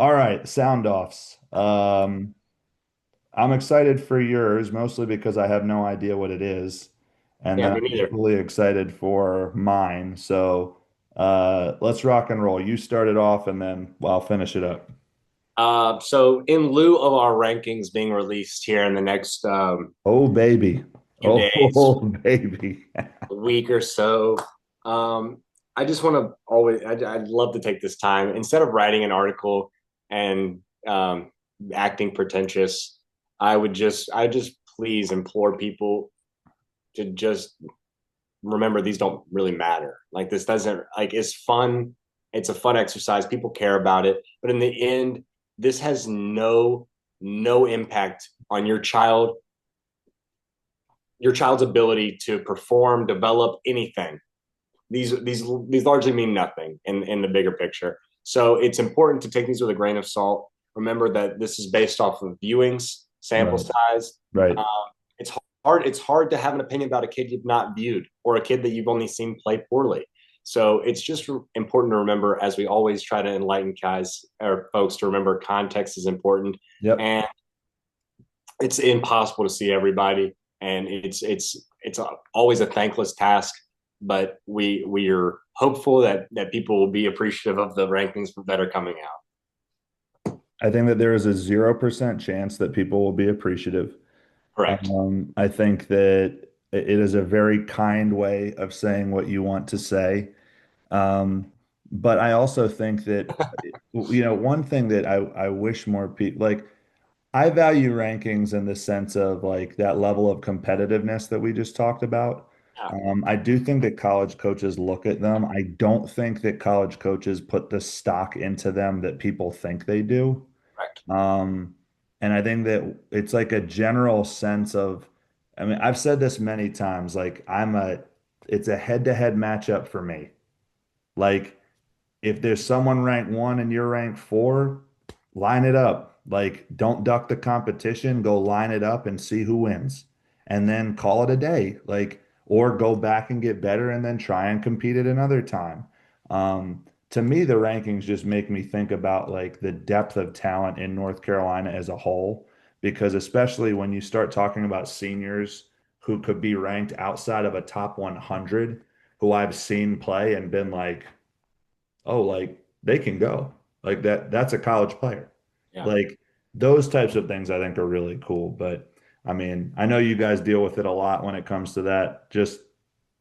All right, sound offs. I'm excited for yours, mostly because I have no idea what it is. And Yeah, then me I'm neither. equally excited for mine. So let's rock and roll. You start it off and then I'll finish it up. So in lieu of our rankings being released here in the next Oh, baby. few Oh, days, baby. a week or so, um, I just want to I'd love to take this time instead of writing an article and acting pretentious. I just please implore people to just remember these don't really matter. Like this doesn't like it's fun. It's a fun exercise. People care about it, but in the end, this has no impact on your child's ability to perform, develop anything. These largely mean nothing in the bigger picture. So it's important to take these with a grain of salt. Remember that this is based off of viewings, sample Right, size. right. Um, it's hard. It's hard to have an opinion about a kid you've not viewed or a kid that you've only seen play poorly. So it's just important to remember, as we always try to enlighten guys or folks, to remember context is important, Yep. and it's impossible to see everybody, and it's always a thankless task. But we are hopeful that people will be appreciative of the rankings that are coming out. I think that there is a 0% chance that people will be appreciative. Correct. I think that it is a very kind way of saying what you want to say. Um, but I also think that, one thing that I wish more people like, I value rankings in the sense of like that level of competitiveness that we just talked about. Yeah. I do think that college coaches look at them. I don't think that college coaches put the stock into them that people think they do. Correct. Um, and I think that it's like a general sense of, I mean, I've said this many times, like it's a head-to-head matchup for me. Like if there's someone ranked one and you're ranked four, line it up. Like don't duck the competition, go line it up and see who wins. And then call it a day. Like, or go back and get better and then try and compete at another time. To me, the rankings just make me think about like the depth of talent in North Carolina as a whole, because especially when you start talking about seniors who could be ranked outside of a top 100, who I've seen play and been like, oh, like they can go. Like that's a college player. Yeah. Like those types of things I think are really cool. But I mean, I know you guys deal with it a lot when it comes to that. Just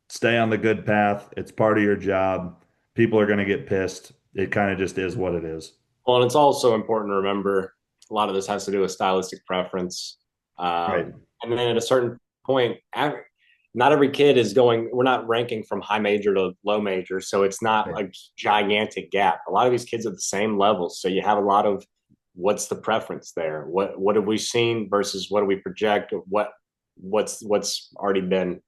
stay on the good path. It's part of your job. People are going to get pissed. It kind of just is what it is. Well, and it's also important to remember a lot of this has to do with stylistic preference. Right. And then at a certain point, not every kid is going, we're not ranking from high major to low major. So it's not Right. a gigantic gap. A lot of these kids are the same level. So you have a lot of what's the preference there? What have we seen versus what do we project? What's already been,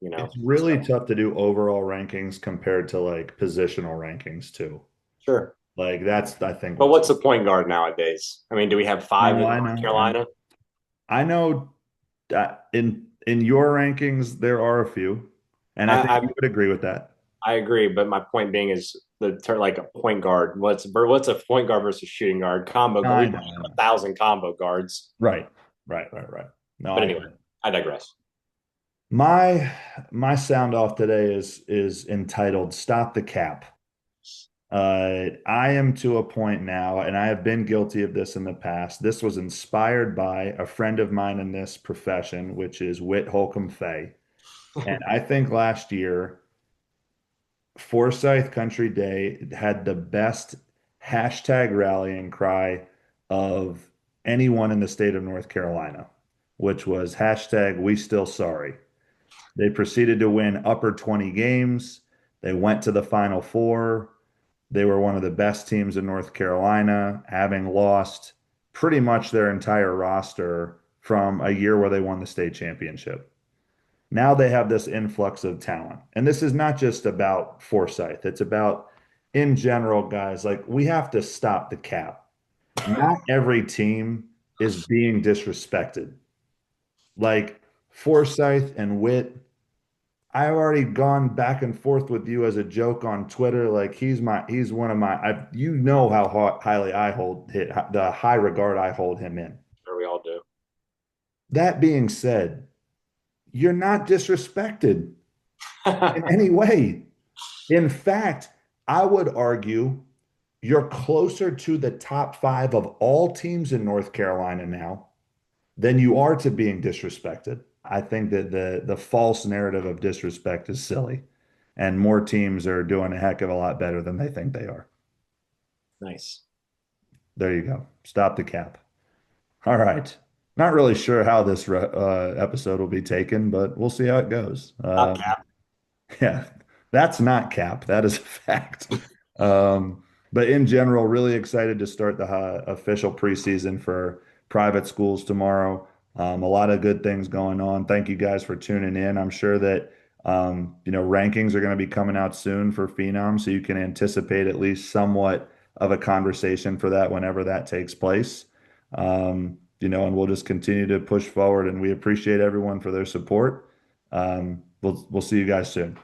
you know? It's really So tough to do overall rankings compared to like positional rankings too. sure. Like that's I think But what's what's the point guard nowadays? I mean, do we have five no, in I North know. Carolina? I know that in your rankings there are a few, and I think I, you would agree with that. I agree, but my point being is the term like a point guard. What's a point guard versus shooting guard combo guard? We I probably know, I have know. 1,000 combo guards. Right, right. No, But I anyway, get it. I digress. My my sound off today is entitled "Stop the Cap." I am to a point now, and I have been guilty of this in the past. This was inspired by a friend of mine in this profession, which is Whit Holcomb Fay. And I think last year, Forsyth Country Day had the best hashtag rallying cry of anyone in the state of North Carolina, which was hashtag we still sorry. They proceeded to win upper 20 games. They went to the Final Four. They were one of the best teams in North Carolina, having lost pretty much their entire roster from a year where they won the state championship. Now they have this influx of talent. And this is not just about Forsyth, it's about in general, guys, like we have to stop the cap. Not every team is being disrespected. Like Forsyth and Witt, I've already gone back and forth with you as a joke on Twitter. Like he's one of my, you know how highly I hold the high regard I hold him in. Sure, we all do. That being said, you're not disrespected in any way. In fact, I would argue you're closer to the top five of all teams in North Carolina now than you are to being disrespected. I think that the false narrative of disrespect is silly, and more teams are doing a heck of a lot better than they think they are. Nice. There you go. Stop the cap. All right. Not really sure how this episode will be taken, but we'll see how it goes. Top cap. Yeah, that's not cap. That is a fact. But in general, really excited to start the official preseason for private schools tomorrow. A lot of good things going on. Thank you guys for tuning in. I'm sure that rankings are going to be coming out soon for Phenom, so you can anticipate at least somewhat of a conversation for that whenever that takes place. And we'll just continue to push forward, and we appreciate everyone for their support. We'll see you guys soon.